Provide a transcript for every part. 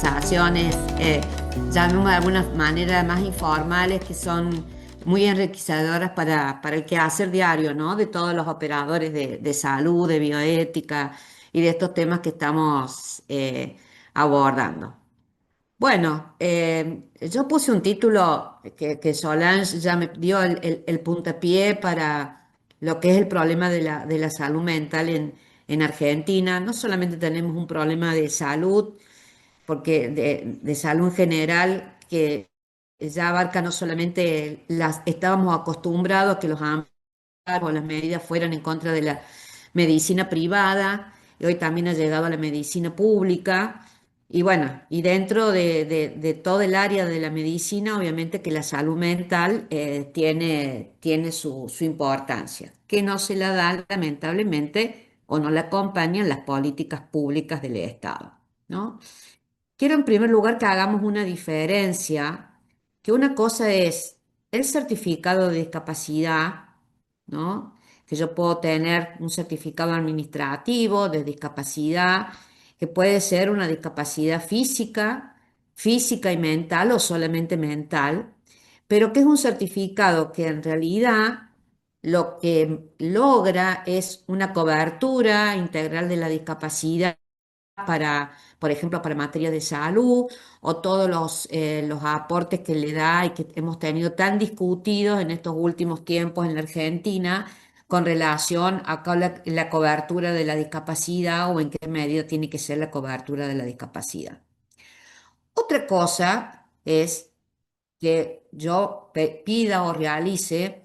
conversaciones, llamemos de alguna manera más informales, que son muy enriquecedoras para el quehacer diario, ¿no? De todos los operadores de salud, de bioética y de estos temas que estamos abordando. Bueno, yo puse un título que Solange ya me dio el puntapié para lo que es el problema de la salud mental en Argentina. No solamente tenemos un problema de salud, porque de salud en general, que ya abarca no solamente estábamos acostumbrados a que los amparos o las medidas fueran en contra de la medicina privada, y hoy también ha llegado a la medicina pública. Y bueno, y dentro de todo el área de la medicina, obviamente que la salud mental tiene su importancia, que no se la da lamentablemente o no la acompañan las políticas públicas del Estado, ¿no? Quiero en primer lugar que hagamos una diferencia, que una cosa es el certificado de discapacidad, ¿no? Que yo puedo tener un certificado administrativo de discapacidad, que puede ser una discapacidad física, física y mental o solamente mental, pero que es un certificado que en realidad lo que logra es una cobertura integral de la discapacidad para, por ejemplo, para materia de salud, o todos los aportes que le da y que hemos tenido tan discutidos en estos últimos tiempos en la Argentina con relación a la cobertura de la discapacidad o en qué medida tiene que ser la cobertura de la discapacidad. Otra cosa es que yo pida o realice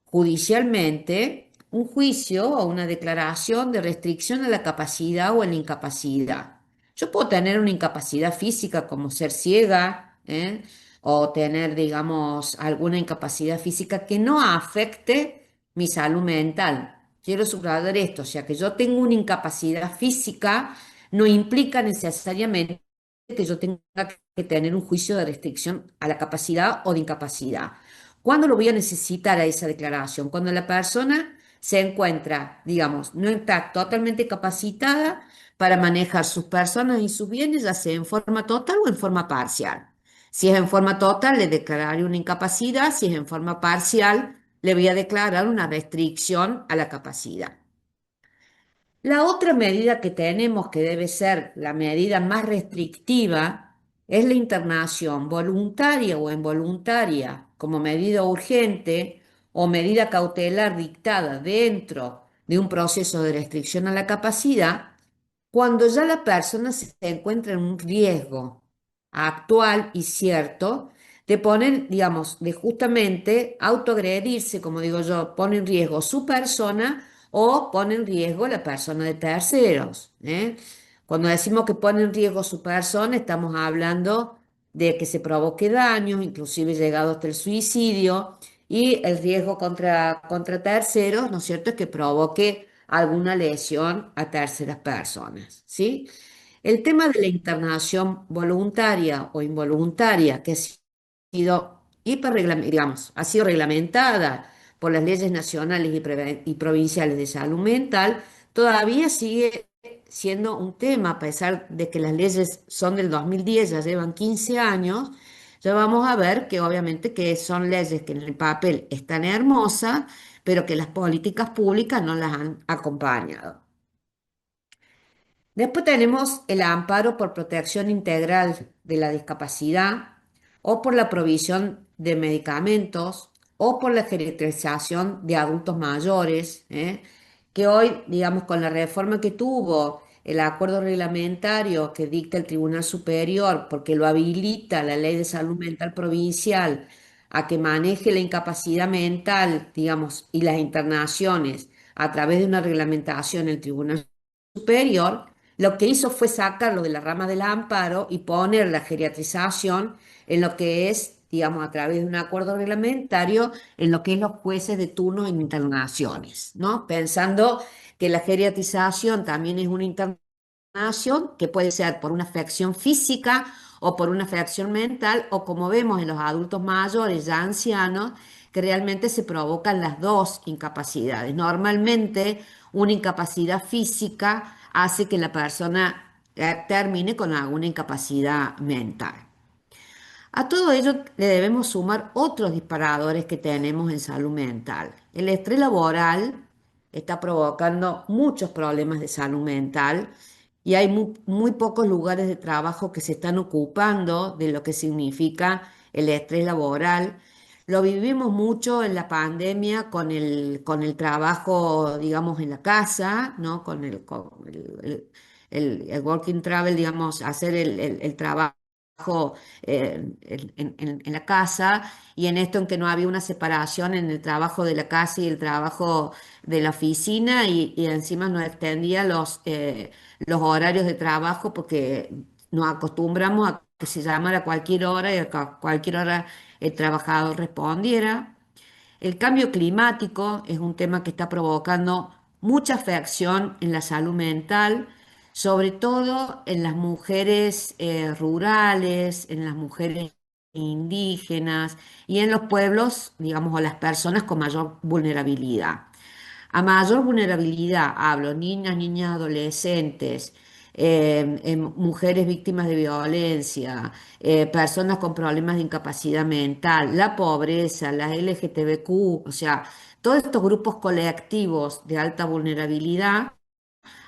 judicialmente un juicio o una declaración de restricción a la capacidad o a la incapacidad. Yo puedo tener una incapacidad física como ser ciega, o tener, digamos, alguna incapacidad física que no afecte mi salud mental. Quiero subrayar esto, o sea, que yo tengo una incapacidad física no implica necesariamente que yo tenga que tener un juicio de restricción a la capacidad o de incapacidad. ¿Cuándo lo voy a necesitar a esa declaración? Cuando la persona se encuentra, digamos, no está totalmente capacitada para manejar sus personas y sus bienes, ya sea en forma total o en forma parcial. Si es en forma total, le declararé una incapacidad; si es en forma parcial, le voy a declarar una restricción a la capacidad. La otra medida que tenemos, que debe ser la medida más restrictiva, es la internación voluntaria o involuntaria como medida urgente o medida cautelar dictada dentro de un proceso de restricción a la capacidad, cuando ya la persona se encuentra en un riesgo actual y cierto de poner, digamos, de justamente autoagredirse, como digo yo, pone en riesgo su persona o pone en riesgo la persona de terceros, ¿eh? Cuando decimos que pone en riesgo su persona, estamos hablando de que se provoque daños, inclusive llegado hasta el suicidio, y el riesgo contra terceros, ¿no es cierto?, es que provoque alguna lesión a terceras personas, ¿sí? El tema de la internación voluntaria o involuntaria, que ha sido digamos, ha sido reglamentada por las leyes nacionales y provinciales de salud mental, todavía sigue siendo un tema, a pesar de que las leyes son del 2010, ya llevan 15 años. Ya vamos a ver que obviamente que son leyes que en el papel están hermosas, pero que las políticas públicas no las han acompañado. Después tenemos el amparo por protección integral de la discapacidad, o por la provisión de medicamentos, o por la geriatrización de adultos mayores, que hoy, digamos, con la reforma que tuvo el acuerdo reglamentario que dicta el Tribunal Superior, porque lo habilita la Ley de Salud Mental Provincial a que maneje la incapacidad mental, digamos, y las internaciones a través de una reglamentación en el Tribunal Superior, lo que hizo fue sacarlo de la rama del amparo y poner la geriatrización en lo que es, digamos, a través de un acuerdo reglamentario, en lo que es los jueces de turno en internaciones, ¿no? Pensando que la geriatrización también es una internación que puede ser por una afección física o por una afección mental, o como vemos en los adultos mayores ya ancianos, que realmente se provocan las dos incapacidades. Normalmente una incapacidad física hace que la persona termine con alguna incapacidad mental. A todo ello le debemos sumar otros disparadores que tenemos en salud mental. El estrés laboral está provocando muchos problemas de salud mental y hay muy pocos lugares de trabajo que se están ocupando de lo que significa el estrés laboral. Lo vivimos mucho en la pandemia con el trabajo, digamos, en la casa, ¿no? El working travel, digamos, hacer el trabajo en la casa y en esto en que no había una separación en el trabajo de la casa y el trabajo de la oficina y encima nos extendía los horarios de trabajo porque nos acostumbramos a que se llamara a cualquier hora y a cualquier hora el trabajador respondiera. El cambio climático es un tema que está provocando mucha afección en la salud mental, sobre todo en las mujeres rurales, en las mujeres indígenas y en los pueblos, digamos, o las personas con mayor vulnerabilidad. A mayor vulnerabilidad hablo niñas, niñas, adolescentes, mujeres víctimas de violencia, personas con problemas de incapacidad mental, la pobreza, las LGTBQ, o sea, todos estos grupos colectivos de alta vulnerabilidad.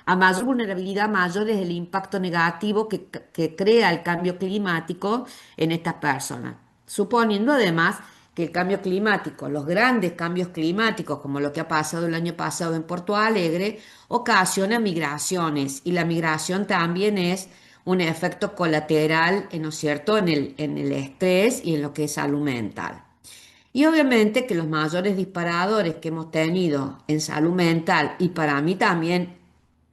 A mayor vulnerabilidad, mayor es el impacto negativo que crea el cambio climático en estas personas. Suponiendo además que el cambio climático, los grandes cambios climáticos, como lo que ha pasado el año pasado en Porto Alegre, ocasiona migraciones y la migración también es un efecto colateral, ¿no es cierto?, en el estrés y en lo que es salud mental. Y obviamente que los mayores disparadores que hemos tenido en salud mental y para mí también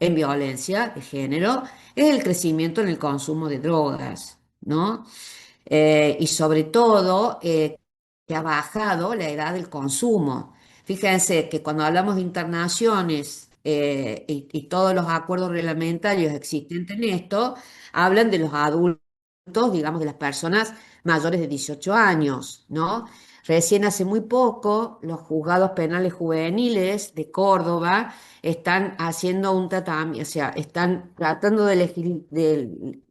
en violencia de género es el crecimiento en el consumo de drogas, ¿no? Y sobre todo que ha bajado la edad del consumo. Fíjense que cuando hablamos de internaciones y todos los acuerdos reglamentarios existentes en esto, hablan de los adultos, digamos, de las personas mayores de 18 años, ¿no? Recién hace muy poco, los juzgados penales juveniles de Córdoba están haciendo un tratamiento, o sea, están tratando de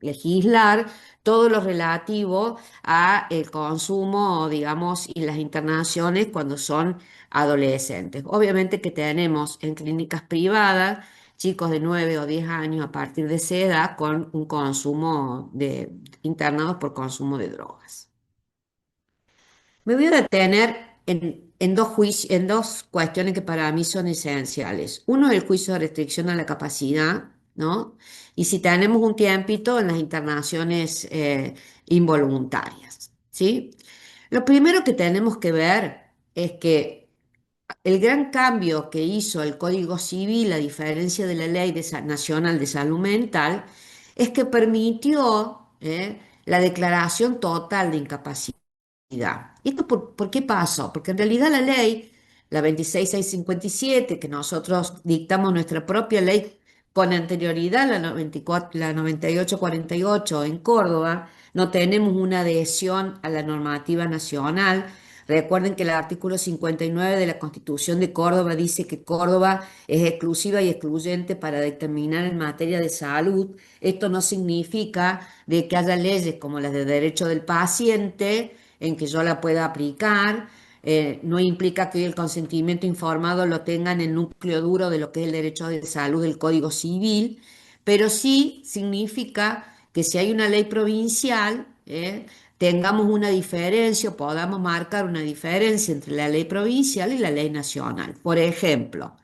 legislar todo lo relativo a el consumo, digamos, y las internaciones cuando son adolescentes. Obviamente que tenemos en clínicas privadas chicos de 9 o 10 años a partir de esa edad con un consumo de internados por consumo de drogas. Me voy a detener en dos en dos cuestiones que para mí son esenciales. Uno es el juicio de restricción a la capacidad, ¿no? Y si tenemos un tiempito en las internaciones involuntarias, ¿sí? Lo primero que tenemos que ver es que el gran cambio que hizo el Código Civil, a diferencia de la Ley Nacional de Salud Mental, es que permitió la declaración total de incapacidad. ¿Y esto por qué pasó? Porque en realidad la ley, la 26657, que nosotros dictamos nuestra propia ley con anterioridad, la 94, la 9848 en Córdoba, no tenemos una adhesión a la normativa nacional. Recuerden que el artículo 59 de la Constitución de Córdoba dice que Córdoba es exclusiva y excluyente para determinar en materia de salud. Esto no significa de que haya leyes como las de derecho del paciente en que yo la pueda aplicar. No implica que el consentimiento informado lo tenga en el núcleo duro de lo que es el derecho de salud del Código Civil, pero sí significa que si hay una ley provincial, tengamos una diferencia o podamos marcar una diferencia entre la ley provincial y la ley nacional. Por ejemplo,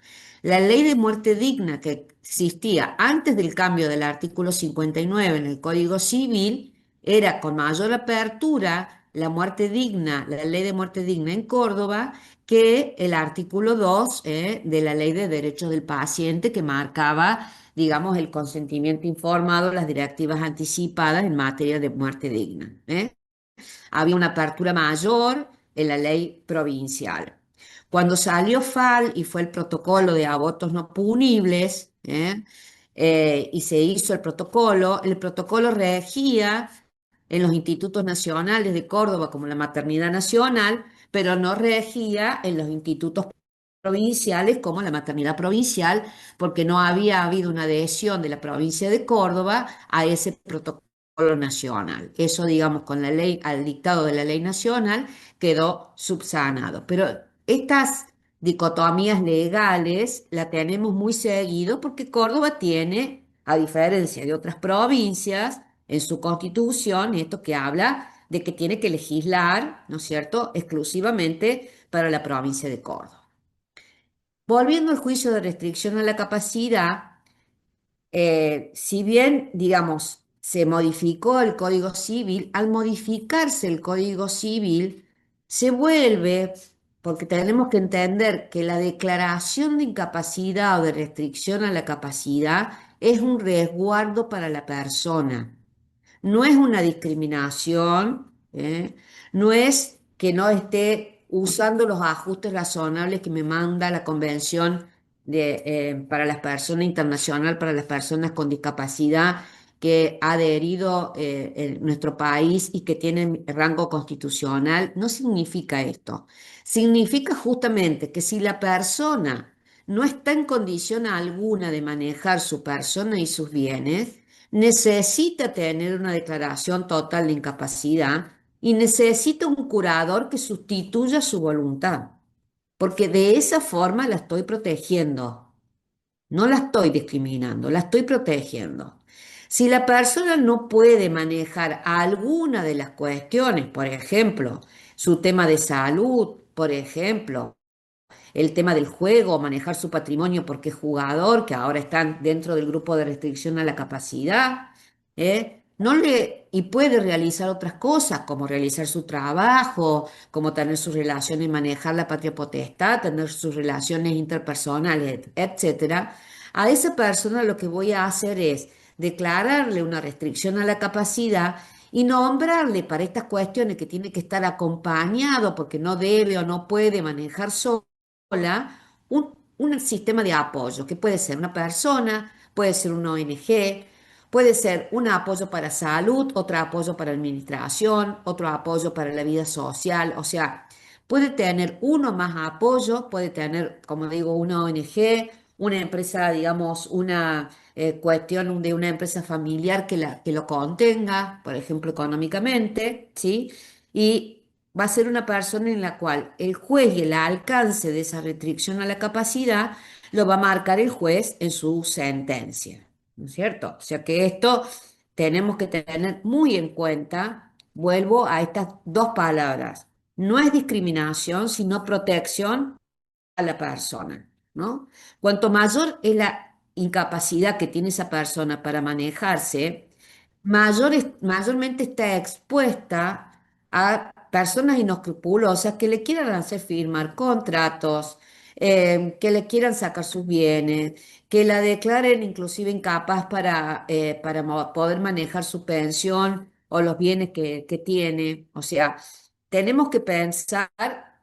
la ley de muerte digna que existía antes del cambio del artículo 59 en el Código Civil era con mayor apertura la muerte digna, la ley de muerte digna en Córdoba, que el artículo 2 de la ley de derechos del paciente que marcaba, digamos, el consentimiento informado, las directivas anticipadas en materia de muerte digna. Había una apertura mayor en la ley provincial. Cuando salió FAL y fue el protocolo de abortos no punibles, y se hizo el protocolo regía en los institutos nacionales de Córdoba como la Maternidad Nacional, pero no regía en los institutos provinciales como la maternidad provincial, porque no había habido una adhesión de la provincia de Córdoba a ese protocolo nacional. Eso, digamos, con la ley, al dictado de la ley nacional, quedó subsanado. Pero estas dicotomías legales la tenemos muy seguido porque Córdoba tiene, a diferencia de otras provincias, en su constitución, esto que habla de que tiene que legislar, ¿no es cierto?, exclusivamente para la provincia de Córdoba. Volviendo al juicio de restricción a la capacidad, si bien, digamos, se modificó el Código Civil, al modificarse el Código Civil, se vuelve, porque tenemos que entender que la declaración de incapacidad o de restricción a la capacidad es un resguardo para la persona. No es una discriminación, ¿eh? No es que no esté usando los ajustes razonables que me manda la Convención para las personas internacional, para las personas con discapacidad que ha adherido en nuestro país y que tienen rango constitucional. No significa esto. Significa justamente que si la persona no está en condición alguna de manejar su persona y sus bienes, necesita tener una declaración total de incapacidad y necesita un curador que sustituya su voluntad, porque de esa forma la estoy protegiendo, no la estoy discriminando, la estoy protegiendo. Si la persona no puede manejar alguna de las cuestiones, por ejemplo, su tema de salud, por ejemplo, el tema del juego, manejar su patrimonio porque es jugador, que ahora están dentro del grupo de restricción a la capacidad, no le, y puede realizar otras cosas, como realizar su trabajo, como tener sus relaciones, manejar la patria potestad, tener sus relaciones interpersonales, etcétera. A esa persona lo que voy a hacer es declararle una restricción a la capacidad y nombrarle para estas cuestiones que tiene que estar acompañado porque no debe o no puede manejar solo un sistema de apoyo, que puede ser una persona, puede ser una ONG, puede ser un apoyo para salud, otro apoyo para administración, otro apoyo para la vida social, o sea, puede tener uno más apoyo, puede tener, como digo, una ONG, una empresa, digamos, una cuestión de una empresa familiar que lo contenga, por ejemplo, económicamente, ¿sí? Y va a ser una persona en la cual el juez y el alcance de esa restricción a la capacidad lo va a marcar el juez en su sentencia, ¿no es cierto? O sea que esto tenemos que tener muy en cuenta, vuelvo a estas dos palabras, no es discriminación, sino protección a la persona, ¿no? Cuanto mayor es la incapacidad que tiene esa persona para manejarse, mayormente está expuesta a personas inescrupulosas que le quieran hacer firmar contratos, que le quieran sacar sus bienes, que la declaren inclusive incapaz para poder manejar su pensión o los bienes que tiene. O sea, tenemos que pensar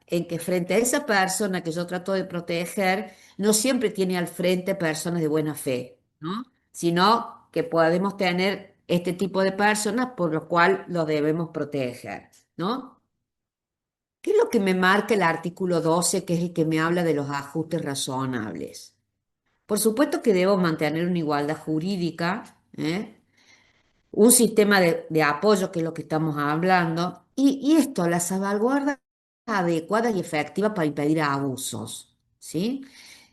en que frente a esa persona que yo trato de proteger, no siempre tiene al frente personas de buena fe, ¿no? Sino que podemos tener este tipo de personas por lo cual los debemos proteger, ¿no? ¿Qué es lo que me marca el artículo 12, que es el que me habla de los ajustes razonables? Por supuesto que debo mantener una igualdad jurídica, un sistema de apoyo, que es lo que estamos hablando, y esto, las salvaguardas adecuadas y efectivas para impedir abusos, ¿sí?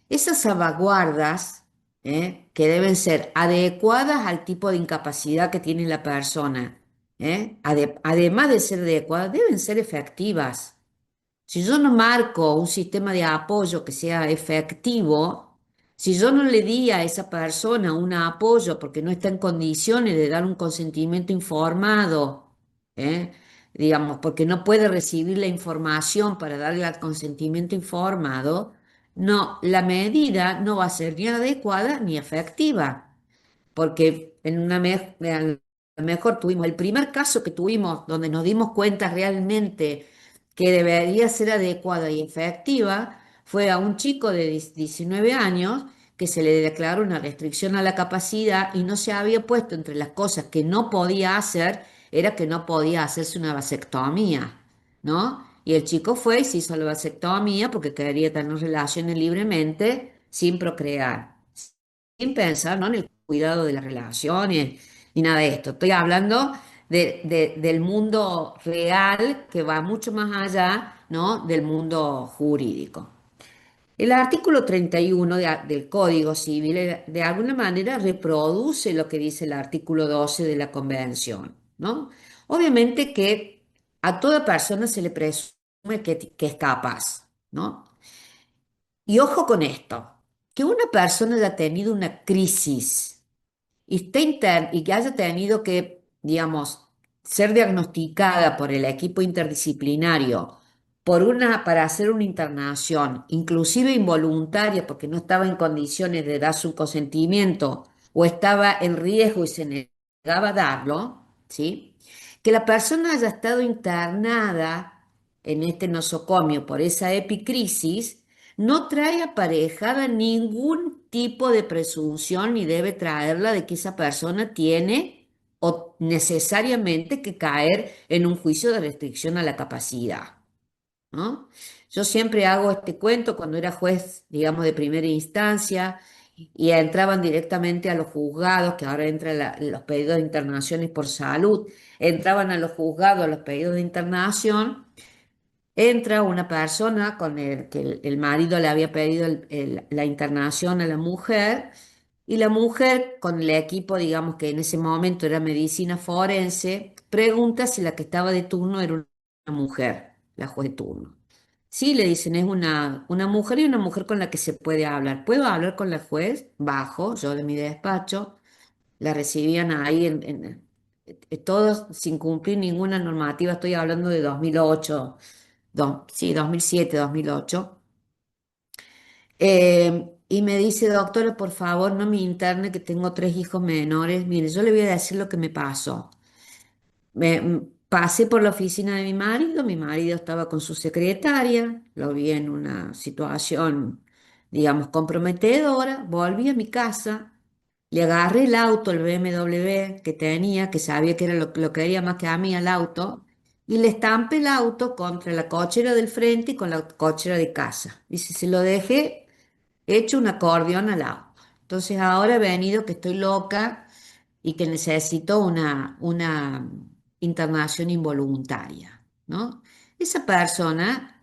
Esas salvaguardas, que deben ser adecuadas al tipo de incapacidad que tiene la persona, además de ser adecuadas, deben ser efectivas. Si yo no marco un sistema de apoyo que sea efectivo, si yo no le di a esa persona un apoyo porque no está en condiciones de dar un consentimiento informado, ¿eh? Digamos, porque no puede recibir la información para darle el consentimiento informado, no, la medida no va a ser ni adecuada ni efectiva porque a lo mejor tuvimos el primer caso que tuvimos donde nos dimos cuenta realmente que debería ser adecuada y efectiva fue a un chico de 19 años que se le declaró una restricción a la capacidad y no se había puesto entre las cosas que no podía hacer, era que no podía hacerse una vasectomía, ¿no? Y el chico fue y se hizo la vasectomía porque quería tener relaciones libremente, sin procrear, sin pensar, ¿no?, en el cuidado de las relaciones ni nada de esto. Estoy hablando del mundo real que va mucho más allá, ¿no?, del mundo jurídico. El artículo 31 del Código Civil de alguna manera reproduce lo que dice el artículo 12 de la Convención, ¿no? Obviamente que a toda persona se le presume que es capaz, ¿no? Y ojo con esto, que una persona haya tenido una crisis y que haya tenido que, digamos, ser diagnosticada por el equipo interdisciplinario para hacer una internación, inclusive involuntaria, porque no estaba en condiciones de dar su consentimiento o estaba en riesgo y se negaba a darlo, ¿sí? Que la persona haya estado internada en este nosocomio por esa epicrisis no trae aparejada ningún tipo de presunción ni debe traerla de que esa persona tiene o necesariamente que caer en un juicio de restricción a la capacidad, ¿no? Yo siempre hago este cuento cuando era juez, digamos, de primera instancia y entraban directamente a los juzgados, que ahora entran los pedidos de internaciones por salud, entraban a los juzgados los pedidos de internación. Entra una persona con el que el marido le había pedido la internación a la mujer y la mujer con el equipo, digamos que en ese momento era medicina forense, pregunta si la que estaba de turno era una mujer, la juez de turno. Sí, le dicen, es una mujer y una mujer con la que se puede hablar. ¿Puedo hablar con la juez? Bajo, yo de mi despacho, la recibían ahí todos sin cumplir ninguna normativa, estoy hablando de 2008, sí, 2007, 2008. Y me dice, doctora, por favor, no me interne, que tengo tres hijos menores. Mire, yo le voy a decir lo que me pasó. Pasé por la oficina de mi marido estaba con su secretaria, lo vi en una situación, digamos, comprometedora, volví a mi casa, le agarré el auto, el BMW que tenía, que sabía que era lo que quería más que a mí al auto, y le estampé el auto contra la cochera del frente y con la cochera de casa. Dice, se lo dejé hecho un acordeón al auto. Entonces ahora he venido que estoy loca y que necesito una internación involuntaria, ¿no? Esa persona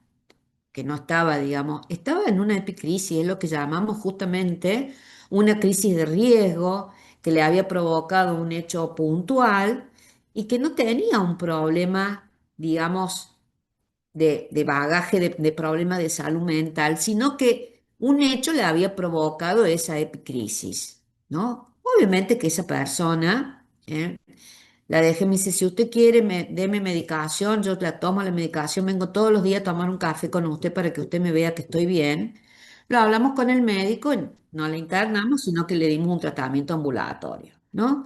que no estaba, digamos, estaba en una epicrisis, es lo que llamamos justamente una crisis de riesgo que le había provocado un hecho puntual y que no tenía un problema, digamos, de bagaje de problemas de salud mental, sino que un hecho le había provocado esa epicrisis, ¿no? Obviamente que esa persona, la dejé, me dice, si usted quiere, deme medicación, yo la tomo la medicación, vengo todos los días a tomar un café con usted para que usted me vea que estoy bien. Lo hablamos con el médico, y no la internamos, sino que le dimos un tratamiento ambulatorio, ¿no?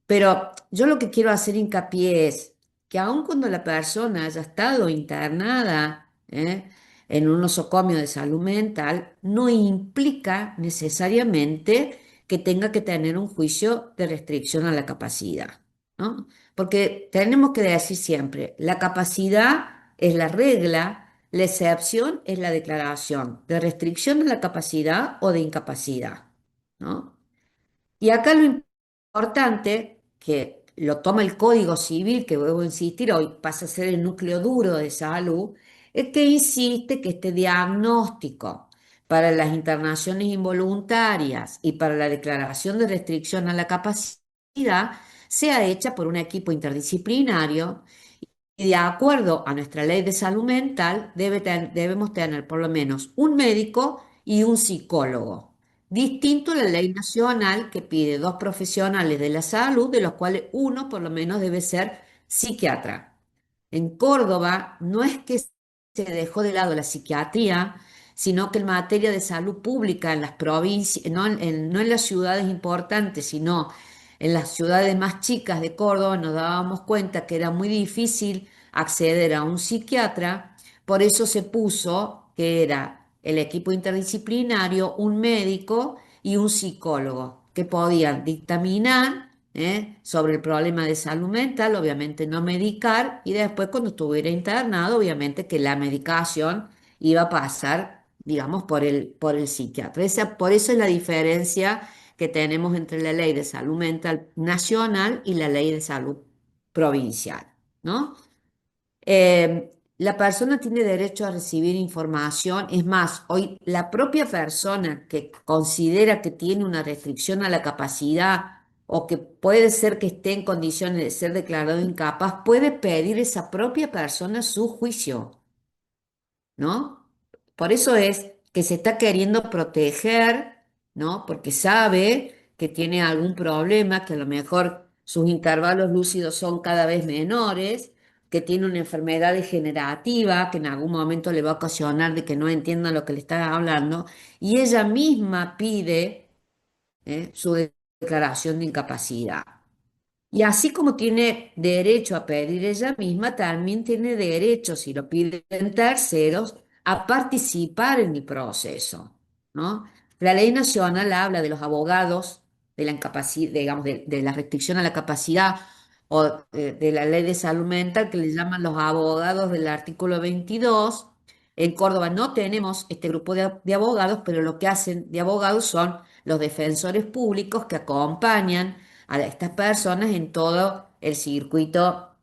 Pero yo lo que quiero hacer hincapié es que aun cuando la persona haya estado internada, en un nosocomio de salud mental, no implica necesariamente que tenga que tener un juicio de restricción a la capacidad, ¿no? Porque tenemos que decir siempre, la capacidad es la regla, la excepción es la declaración de restricción a la capacidad o de incapacidad, ¿no? Y acá lo importante, que lo toma el Código Civil, que vuelvo a insistir, hoy pasa a ser el núcleo duro de salud, es que insiste que este diagnóstico para las internaciones involuntarias y para la declaración de restricción a la capacidad sea hecha por un equipo interdisciplinario y de acuerdo a nuestra ley de salud mental, debemos tener por lo menos un médico y un psicólogo. Distinto a la ley nacional que pide dos profesionales de la salud, de los cuales uno por lo menos debe ser psiquiatra. En Córdoba no es que se dejó de lado la psiquiatría, sino que en materia de salud pública en las provincias, no en las ciudades importantes, sino en las ciudades más chicas de Córdoba, nos dábamos cuenta que era muy difícil acceder a un psiquiatra, por eso se puso que era el equipo interdisciplinario, un médico y un psicólogo que podían dictaminar, sobre el problema de salud mental, obviamente no medicar, y después cuando estuviera internado, obviamente que la medicación iba a pasar, digamos, por el psiquiatra. Por eso es la diferencia que tenemos entre la ley de salud mental nacional y la ley de salud provincial, ¿no? La persona tiene derecho a recibir información. Es más, hoy la propia persona que considera que tiene una restricción a la capacidad o que puede ser que esté en condiciones de ser declarado incapaz, puede pedir esa propia persona su juicio, ¿no? Por eso es que se está queriendo proteger, ¿no? Porque sabe que tiene algún problema, que a lo mejor sus intervalos lúcidos son cada vez menores, que tiene una enfermedad degenerativa que en algún momento le va a ocasionar de que no entienda lo que le está hablando, y ella misma pide, su declaración de incapacidad. Y así como tiene derecho a pedir ella misma, también tiene derecho, si lo piden terceros, a participar en el proceso, ¿no? La ley nacional habla de los abogados, de la incapacidad, digamos, de la restricción a la capacidad o de la ley de salud mental que le llaman los abogados del artículo 22. En Córdoba no tenemos este grupo de abogados, pero lo que hacen de abogados son los defensores públicos que acompañan a estas personas en todo el circuito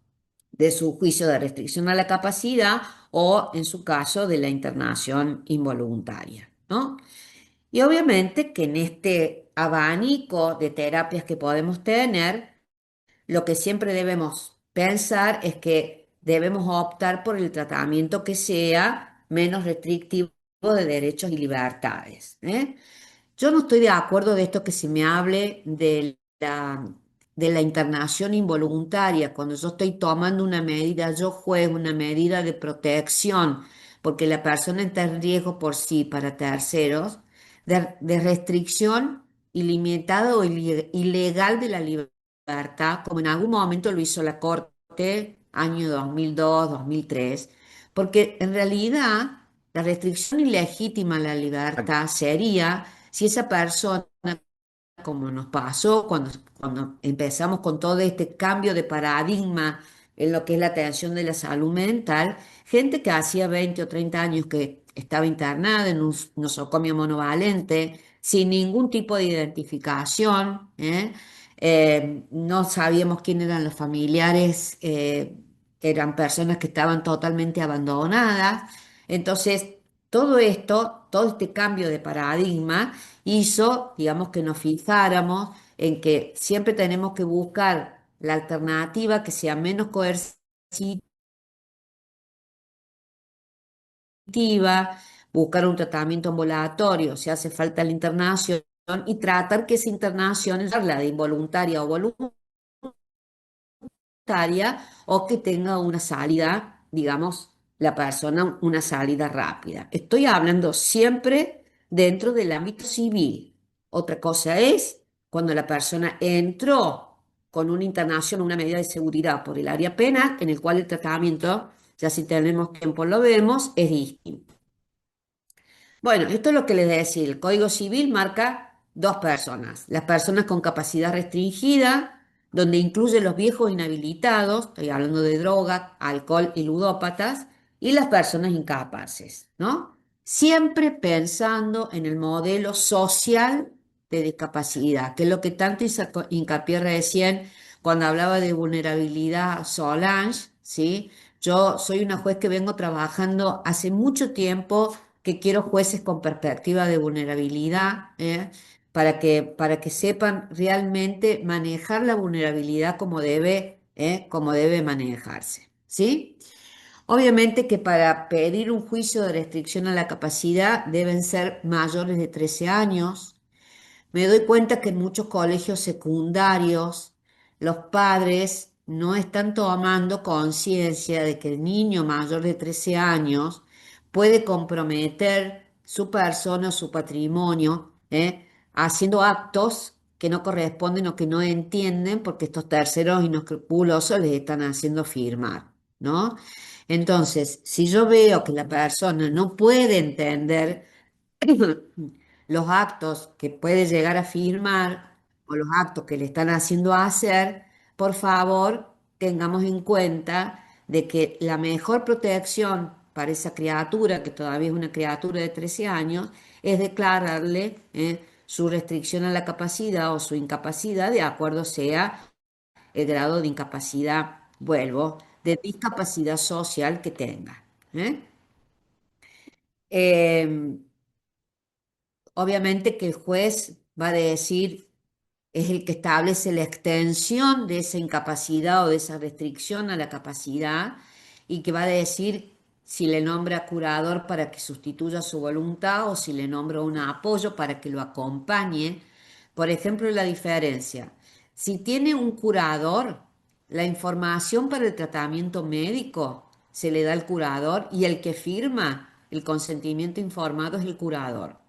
de su juicio de restricción a la capacidad o, en su caso, de la internación involuntaria, ¿no? Y obviamente que en este abanico de terapias que podemos tener, lo que siempre debemos pensar es que debemos optar por el tratamiento que sea menos restrictivo de derechos y libertades, ¿eh? Yo no estoy de acuerdo de esto que se me hable de la internación involuntaria, cuando yo estoy tomando una medida, yo juez, una medida de protección, porque la persona está en riesgo por sí para terceros, de restricción ilimitada o ilegal de la libertad, como en algún momento lo hizo la Corte, año 2002, 2003, porque en realidad la restricción ilegítima a la libertad sería si esa persona, como nos pasó cuando empezamos con todo este cambio de paradigma en lo que es la atención de la salud mental, gente que hacía 20 o 30 años que estaba internada en un nosocomio monovalente, sin ningún tipo de identificación, no sabíamos quién eran los familiares, eran personas que estaban totalmente abandonadas. Entonces, todo esto, todo este cambio de paradigma hizo, digamos, que nos fijáramos en que siempre tenemos que buscar la alternativa que sea menos coercitiva, buscar un tratamiento ambulatorio si hace falta la internación y tratar que esa internación, la de involuntaria o voluntaria, o que tenga una salida, digamos, la persona, una salida rápida. Estoy hablando siempre dentro del ámbito civil. Otra cosa es cuando la persona entró con una internación, una medida de seguridad por el área penal, en el cual el tratamiento, ya si tenemos tiempo lo vemos, es distinto. Bueno, esto es lo que les decía. El Código Civil marca dos personas. Las personas con capacidad restringida, donde incluye los viejos inhabilitados, estoy hablando de droga, alcohol y ludópatas, y las personas incapaces, ¿no? Siempre pensando en el modelo social de discapacidad, que es lo que tanto hizo hincapié recién cuando hablaba de vulnerabilidad Solange, ¿sí? Yo soy una juez que vengo trabajando hace mucho tiempo que quiero jueces con perspectiva de vulnerabilidad, para que sepan realmente manejar la vulnerabilidad como debe manejarse, ¿sí? Obviamente que para pedir un juicio de restricción a la capacidad deben ser mayores de 13 años. Me doy cuenta que en muchos colegios secundarios los padres no están tomando conciencia de que el niño mayor de 13 años puede comprometer su persona o su patrimonio, haciendo actos que no corresponden o que no entienden porque estos terceros inescrupulosos les están haciendo firmar, ¿no? Entonces, si yo veo que la persona no puede entender los actos que puede llegar a firmar o los actos que le están haciendo hacer, por favor, tengamos en cuenta de que la mejor protección para esa criatura, que todavía es una criatura de 13 años, es declararle su restricción a la capacidad o su incapacidad de acuerdo sea el grado de incapacidad, vuelvo, de discapacidad social que tenga. ¿Eh? Eh, Obviamente que el juez va a decir, es el que establece la extensión de esa incapacidad o de esa restricción a la capacidad y que va a decir si le nombra curador para que sustituya su voluntad o si le nombra un apoyo para que lo acompañe. Por ejemplo, la diferencia. Si tiene un curador, la información para el tratamiento médico se le da al curador y el que firma el consentimiento informado es el curador.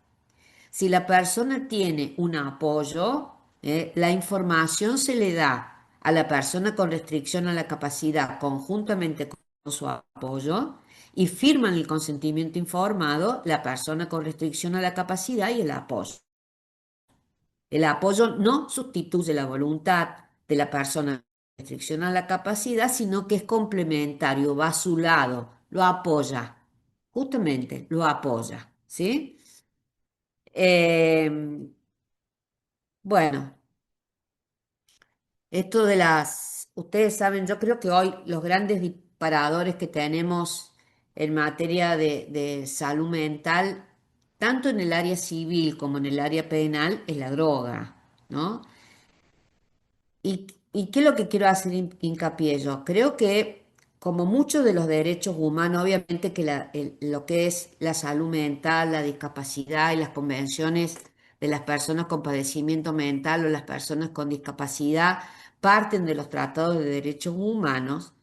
Si la persona tiene un apoyo, la información se le da a la persona con restricción a la capacidad conjuntamente con su apoyo y firman el consentimiento informado la persona con restricción a la capacidad y el apoyo. El apoyo no sustituye la voluntad de la persona con restricción a la capacidad, sino que es complementario, va a su lado, lo apoya, justamente lo apoya, ¿sí? Eh, bueno. Esto de ustedes saben, yo creo que hoy los grandes disparadores que tenemos en materia de salud mental, tanto en el área civil como en el área penal, es la droga, ¿no? ¿Y qué es lo que quiero hacer hincapié yo? Creo que como muchos de los derechos humanos, obviamente que lo que es la salud mental, la discapacidad y las convenciones de las personas con padecimiento mental o las personas con discapacidad parten de los tratados de derechos humanos.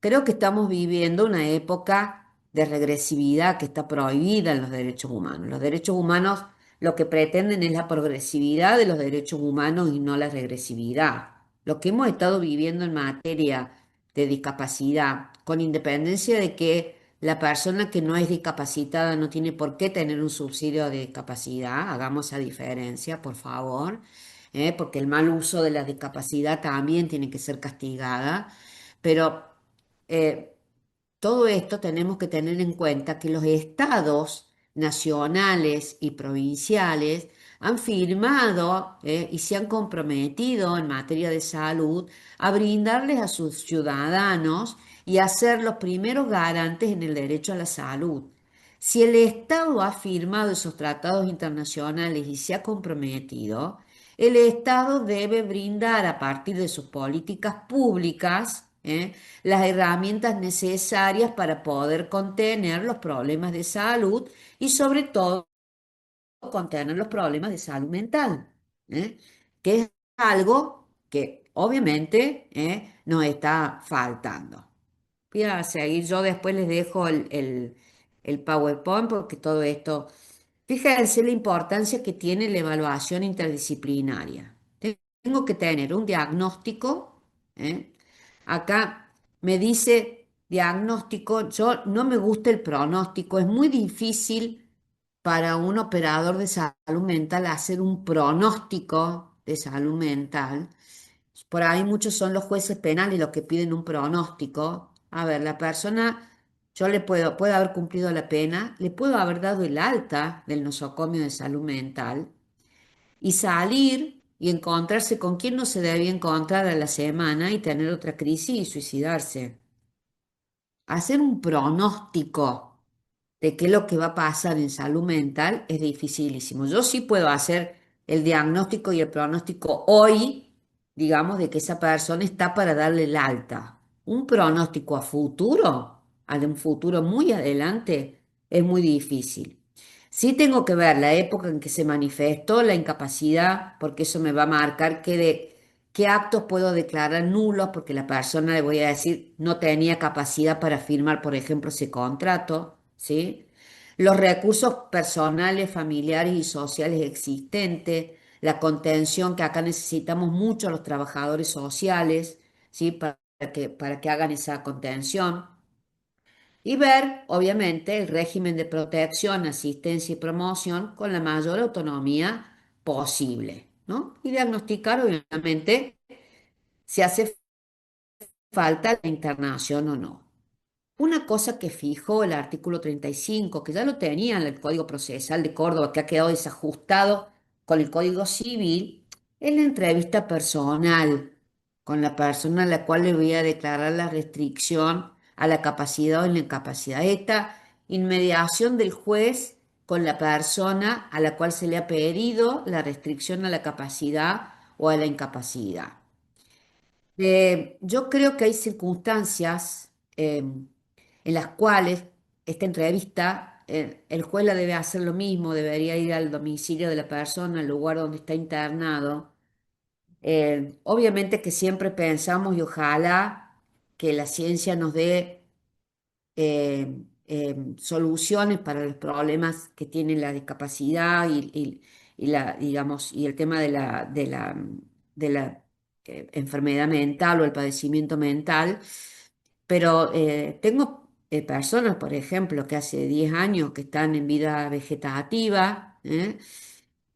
Creo que estamos viviendo una época de regresividad que está prohibida en los derechos humanos. Los derechos humanos lo que pretenden es la progresividad de los derechos humanos y no la regresividad. Lo que hemos estado viviendo en materia de discapacidad, con independencia de que la persona que no es discapacitada no tiene por qué tener un subsidio de discapacidad, hagamos esa diferencia, por favor, porque el mal uso de la discapacidad también tiene que ser castigada, pero eh, todo esto tenemos que tener en cuenta que los estados nacionales y provinciales han firmado y se han comprometido en materia de salud a brindarles a sus ciudadanos y a ser los primeros garantes en el derecho a la salud. Si el Estado ha firmado esos tratados internacionales y se ha comprometido, el Estado debe brindar a partir de sus políticas públicas, las herramientas necesarias para poder contener los problemas de salud y sobre todo contener los problemas de salud mental, ¿eh? Que es algo que obviamente nos está faltando. Voy a seguir, yo después les dejo el PowerPoint porque todo esto, fíjense la importancia que tiene la evaluación interdisciplinaria. Tengo que tener un diagnóstico, ¿eh? Acá me dice diagnóstico, yo no me gusta el pronóstico, es muy difícil para un operador de salud mental hacer un pronóstico de salud mental. Por ahí muchos son los jueces penales los que piden un pronóstico. A ver, la persona, yo puedo haber cumplido la pena, le puedo haber dado el alta del nosocomio de salud mental y salir y encontrarse con quien no se debía encontrar a la semana y tener otra crisis y suicidarse. Hacer un pronóstico de qué es lo que va a pasar en salud mental es dificilísimo. Yo sí puedo hacer el diagnóstico y el pronóstico hoy, digamos, de que esa persona está para darle el alta. Un pronóstico a futuro, a de un futuro muy adelante, es muy difícil. Sí tengo que ver la época en que se manifestó la incapacidad, porque eso me va a marcar qué actos puedo declarar nulos, porque la persona, le voy a decir, no tenía capacidad para firmar, por ejemplo, ese contrato, ¿sí? Los recursos personales, familiares y sociales existentes, la contención que acá necesitamos mucho los trabajadores sociales, ¿sí? Para que hagan esa contención. Y ver, obviamente, el régimen de protección, asistencia y promoción con la mayor autonomía posible. ¿no? Y diagnosticar, obviamente, si hace falta la internación o no. Una cosa que fijó el artículo 35, que ya lo tenía en el Código Procesal de Córdoba, que ha quedado desajustado con el Código Civil, es la entrevista personal con la persona a la cual le voy a declarar la restricción a la capacidad o la incapacidad. Esta inmediación del juez con la persona a la cual se le ha pedido la restricción a la capacidad o a la incapacidad. Yo creo que hay circunstancias en las cuales esta entrevista, el juez la debe hacer lo mismo, debería ir al domicilio de la persona, al lugar donde está internado. Obviamente que siempre pensamos y ojalá que la ciencia nos dé soluciones para los problemas que tiene la discapacidad y la, digamos, y el tema de la enfermedad mental o el padecimiento mental. Pero tengo personas, por ejemplo, que hace 10 años que están en vida vegetativa,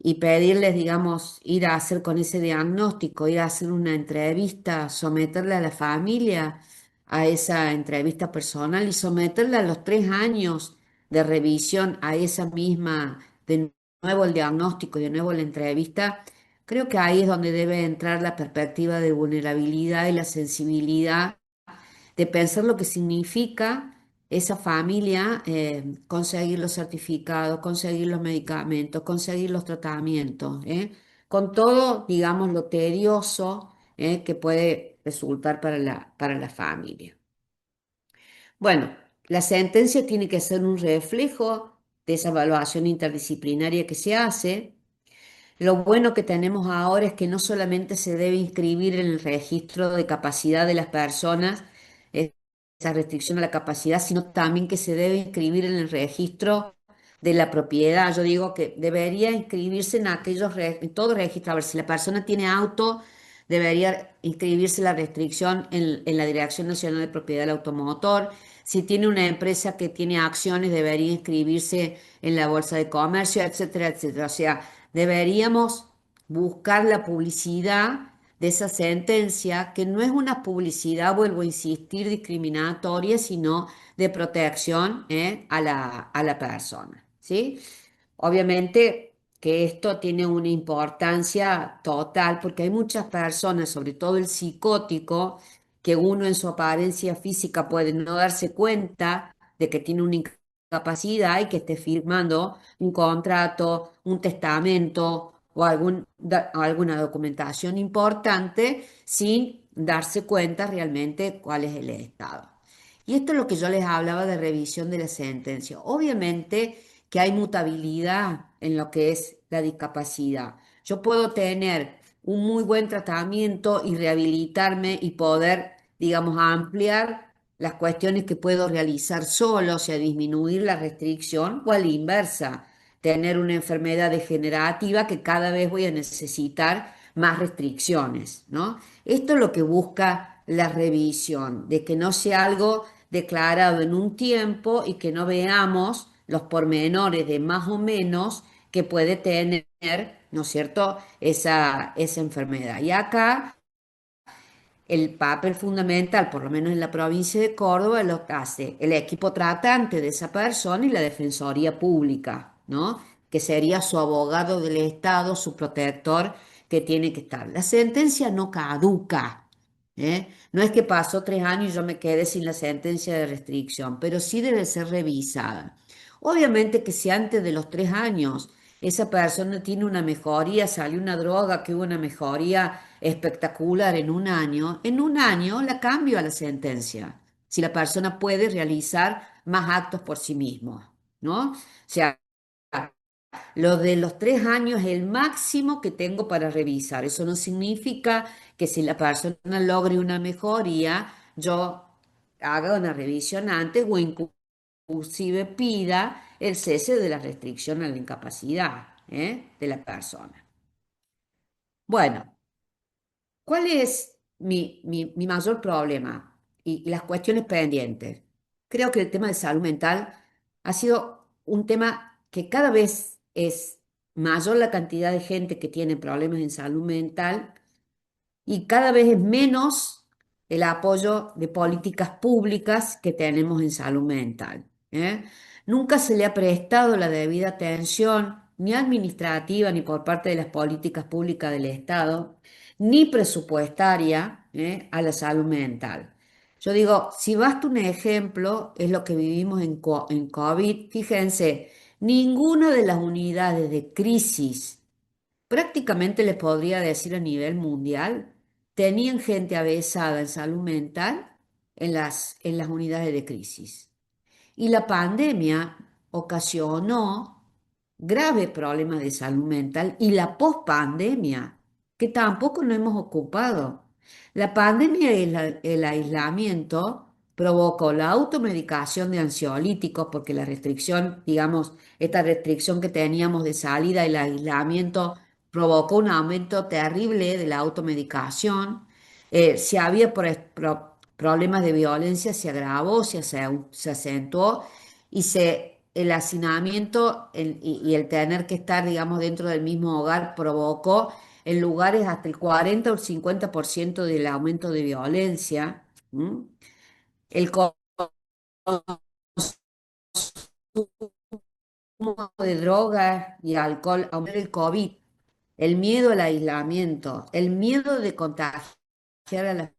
y pedirles, digamos, ir a hacer con ese diagnóstico, ir a hacer una entrevista, someterle a la familia a esa entrevista personal y someterle a los 3 años de revisión a esa misma, de nuevo el diagnóstico y de nuevo la entrevista. Creo que ahí es donde debe entrar la perspectiva de vulnerabilidad y la sensibilidad de pensar lo que significa esa familia, conseguir los certificados, conseguir los medicamentos, conseguir los tratamientos, con todo, digamos, lo tedioso, que puede resultar para la familia. Bueno, la sentencia tiene que ser un reflejo de esa evaluación interdisciplinaria que se hace. Lo bueno que tenemos ahora es que no solamente se debe inscribir en el registro de capacidad de las personas, eh, esa restricción a la capacidad, sino también que se debe inscribir en el registro de la propiedad. Yo digo que debería inscribirse en en todo registro. A ver, si la persona tiene auto, debería inscribirse la restricción en la Dirección Nacional de Propiedad del Automotor. Si tiene una empresa que tiene acciones, debería inscribirse en la Bolsa de Comercio, etcétera, etcétera. O sea, deberíamos buscar la publicidad de esa sentencia, que no es una publicidad, vuelvo a insistir, discriminatoria, sino de protección, a la persona, ¿sí? Obviamente que esto tiene una importancia total porque hay muchas personas, sobre todo el psicótico, que uno en su apariencia física puede no darse cuenta de que tiene una incapacidad y que esté firmando un contrato, un testamento o alguna documentación importante sin darse cuenta realmente cuál es el estado. Y esto es lo que yo les hablaba de revisión de la sentencia. Obviamente que hay mutabilidad en lo que es la discapacidad. Yo puedo tener un muy buen tratamiento y rehabilitarme y poder, digamos, ampliar las cuestiones que puedo realizar solo, o sea, disminuir la restricción, o a la inversa, tener una enfermedad degenerativa que cada vez voy a necesitar más restricciones, ¿no? Esto es lo que busca la revisión, de que no sea algo declarado en un tiempo y que no veamos los pormenores de más o menos que puede tener, ¿no es cierto?, esa enfermedad. Y acá el papel fundamental, por lo menos en la provincia de Córdoba, lo hace el equipo tratante de esa persona y la Defensoría Pública, ¿no? Que sería su abogado del Estado, su protector, que tiene que estar. La sentencia no caduca, ¿eh? No es que pasó 3 años y yo me quedé sin la sentencia de restricción, pero sí debe ser revisada. Obviamente que si antes de los 3 años esa persona tiene una mejoría, salió una droga que hubo una mejoría espectacular en un año la cambio a la sentencia. Si la persona puede realizar más actos por sí mismo, ¿no? O sea, lo de los 3 años es el máximo que tengo para revisar. Eso no significa que si la persona logre una mejoría, yo haga una revisión antes o inclusive pida el cese de la restricción a la incapacidad, de la persona. Bueno, ¿cuál es mi mayor problema y las cuestiones pendientes? Creo que el tema de salud mental ha sido un tema que cada vez es mayor la cantidad de gente que tiene problemas en salud mental y cada vez es menos el apoyo de políticas públicas que tenemos en salud mental, ¿eh? Nunca se le ha prestado la debida atención, ni administrativa, ni por parte de las políticas públicas del Estado, ni presupuestaria, a la salud mental. Yo digo, si basta un ejemplo, es lo que vivimos en COVID. Fíjense, ninguna de las unidades de crisis, prácticamente les podría decir a nivel mundial, tenían gente avesada en salud mental en las unidades de crisis. Y la pandemia ocasionó graves problemas de salud mental y la pospandemia, que tampoco nos hemos ocupado. La pandemia y el aislamiento provocó la automedicación de ansiolíticos, porque la restricción, digamos, esta restricción que teníamos de salida, el aislamiento, provocó un aumento terrible de la automedicación. Si había problemas de violencia, se agravó, se acentuó y el hacinamiento y el tener que estar, digamos, dentro del mismo hogar provocó en lugares hasta el 40 o el 50% del aumento de violencia. ¿M? El consumo de drogas y alcohol, aumento del COVID, el miedo al aislamiento, el miedo de contagiar a la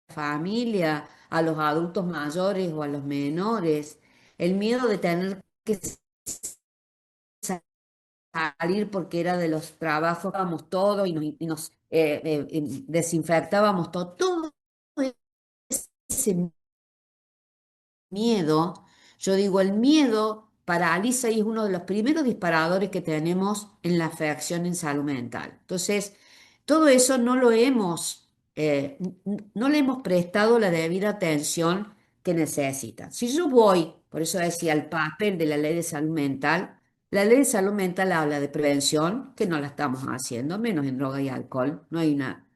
familia, a los adultos mayores o a los menores, el miedo de tener que salir porque era de los trabajos, vamos todo y nos desinfectábamos todo, todo ese miedo, yo digo, el miedo paraliza y es uno de los primeros disparadores que tenemos en la afección en salud mental. Entonces, todo eso no le hemos prestado la debida atención que necesita. Si yo voy, por eso decía, el papel de la ley de salud mental, la ley de salud mental habla de prevención, que no la estamos haciendo, menos en droga y alcohol. No hay una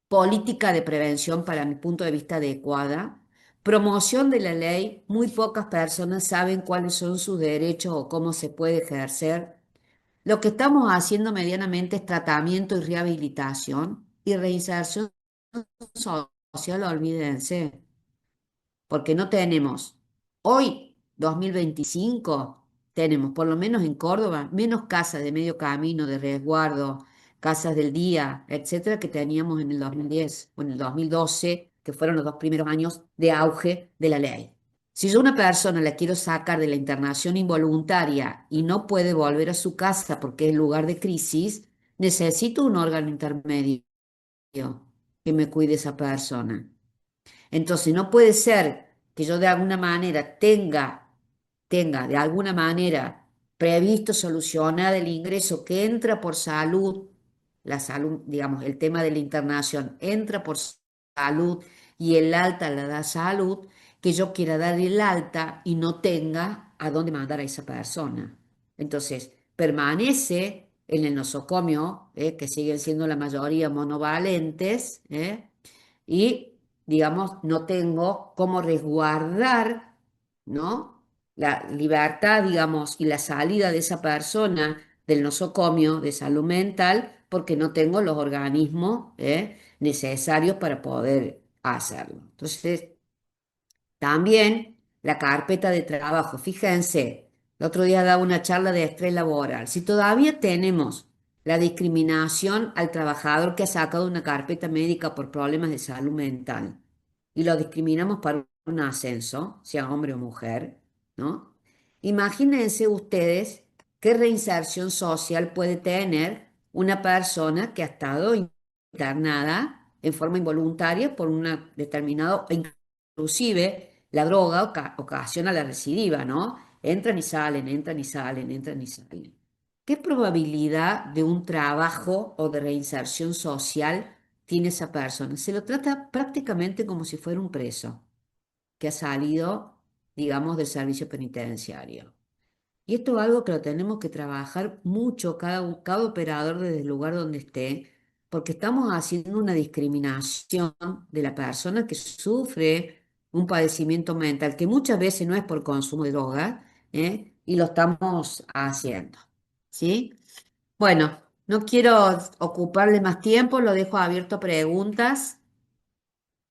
política de prevención para mi punto de vista adecuada, promoción de la ley, muy pocas personas saben cuáles son sus derechos o cómo se puede ejercer. Lo que estamos haciendo medianamente es tratamiento y rehabilitación y reinserción social, olvídense porque no tenemos, hoy, 2025 tenemos, por lo menos en Córdoba, menos casas de medio camino, de resguardo, casas del día, etcétera, que teníamos en el 2010 o en el 2012, que fueron los dos primeros años de auge de la ley. Si yo a una persona la quiero sacar de la internación involuntaria y no puede volver a su casa porque es lugar de crisis, necesito un órgano intermedio que me cuide esa persona. Entonces, no puede ser que yo de alguna manera tenga de alguna manera previsto solucionar el ingreso que entra por salud, la salud, digamos, el tema de la internación entra por salud y el alta la da salud, que yo quiera dar el alta y no tenga a dónde mandar a esa persona. Entonces, permanece en el nosocomio, que siguen siendo la mayoría monovalentes, y, digamos, no tengo cómo resguardar, ¿no? La libertad, digamos, y la salida de esa persona del nosocomio de salud mental porque no tengo los organismos, necesarios para poder hacerlo. Entonces, también la carpeta de trabajo. Fíjense, el otro día daba una charla de estrés laboral. Si todavía tenemos la discriminación al trabajador que ha sacado una carpeta médica por problemas de salud mental y lo discriminamos para un ascenso, sea hombre o mujer, ¿no? Imagínense ustedes qué reinserción social puede tener una persona que ha estado internada en forma involuntaria por una determinada, inclusive la droga ocasiona la recidiva, ¿no? Entran y salen, entran y salen, entran y salen. ¿Qué probabilidad de un trabajo o de reinserción social tiene esa persona? Se lo trata prácticamente como si fuera un preso que ha salido, digamos, del servicio penitenciario. Y esto es algo que lo tenemos que trabajar mucho cada operador desde el lugar donde esté, porque estamos haciendo una discriminación de la persona que sufre un padecimiento mental, que muchas veces no es por consumo de droga, y lo estamos haciendo. ¿Sí? Bueno, no quiero ocuparle más tiempo, lo dejo abierto a preguntas.